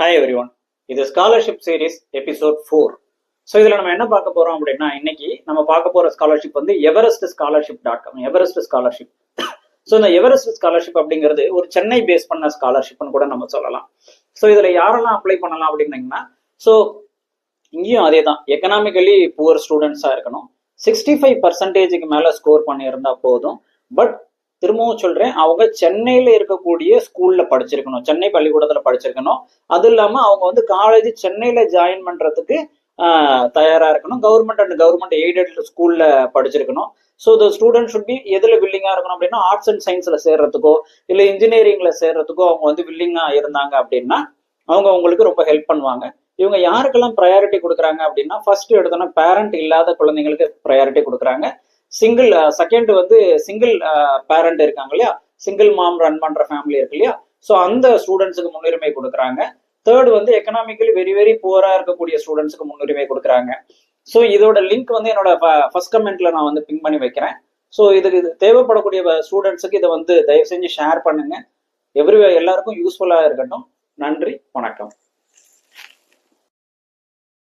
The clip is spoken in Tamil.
ஹாய் எவ்ரி ஒன், இது ஸ்காலர்ஷிப் சீரீஸ் எபிசோட் 4. ஸோ இதில் நம்ம என்ன பார்க்க போகிறோம் அப்படின்னா, இன்னைக்கு நம்ம பார்க்க போகிற ஸ்காலர்ஷிப் வந்து Everest scholarship. Everest scholarship. So இந்த எவரெஸ்ட் ஸ்காலர்ஷிப் அப்படிங்கிறது ஒரு சென்னை பேஸ் பண்ண ஸ்காலர்ஷிப்னு கூட நம்ம சொல்லலாம். ஸோ இதில் யாரெல்லாம் அப்ளை பண்ணலாம் அப்படின்னீங்கன்னா, ஸோ இங்கேயும் அதே தான், எக்கனாமிக்கலி புவர் ஸ்டூடெண்ட்ஸாக இருக்கணும், 65% மேலே ஸ்கோர் பண்ணியிருந்தா போதும். பட் திரும்பவும் சொல்றேன், அவங்க சென்னையில இருக்கக்கூடிய ஸ்கூல்ல படிச்சிருக்கணும், சென்னை பள்ளிக்கூடத்துல படிச்சிருக்கணும். அது இல்லாம அவங்க வந்து காலேஜ் சென்னையில ஜாயின் பண்றதுக்கு தயாரா இருக்கணும். கவர்மெண்ட் அண்ட் கவர்மெண்ட் எய்டட் ஸ்கூல்ல படிச்சிருக்கணும். So the student should be எதுல வில்லிங்கா இருக்கணும் அப்படின்னா, ஆர்ட்ஸ் அண்ட் சயின்ஸ்ல சேர்றதுக்கோ இல்லை இன்ஜினியரிங்ல சேர்றதுக்கோ அவங்க வந்து வில்லிங்கா இருந்தாங்க அப்படின்னா அவங்க உங்களுக்கு ரொம்ப ஹெல்ப் பண்ணுவாங்க. இவங்க யாருக்கெல்லாம் ப்ரையாரிட்டி கொடுக்குறாங்க அப்படின்னா, ஃபர்ஸ்ட் எடுத்தோன்னா பேரண்ட் இல்லாத குழந்தைங்களுக்கு ப்ரையாரிட்டி கொடுக்குறாங்க. சிங்கிள் செகண்ட் வந்து சிங்கிள் பேரண்ட் இருக்காங்க இல்லையா, சிங்கிள் மாம் ரன் பண்ற ஃபேமிலி இருக்கு இல்லையா, ஸோ அந்த ஸ்டூடெண்ட்ஸுக்கு முன்னுரிமை கொடுக்குறாங்க. தேர்ட் வந்து எக்கனாமிக்கலி வெரி வெரி புவரா இருக்கக்கூடிய ஸ்டூடெண்ட்ஸுக்கு முன்னுரிமை கொடுக்குறாங்க. ஸோ இதோட லிங்க் வந்து என்னோட ஃபர்ஸ்ட் கமெண்ட்ல நான் வந்து பின் பண்ணி வைக்கிறேன். ஸோ இதுக்கு தேவைப்படக்கூடிய ஸ்டூடெண்ட்ஸுக்கு இதை வந்து தயவு செஞ்சு ஷேர் பண்ணுங்க. எல்லாருக்கும் யூஸ்ஃபுல்லா இருக்கட்டும். நன்றி, வணக்கம்.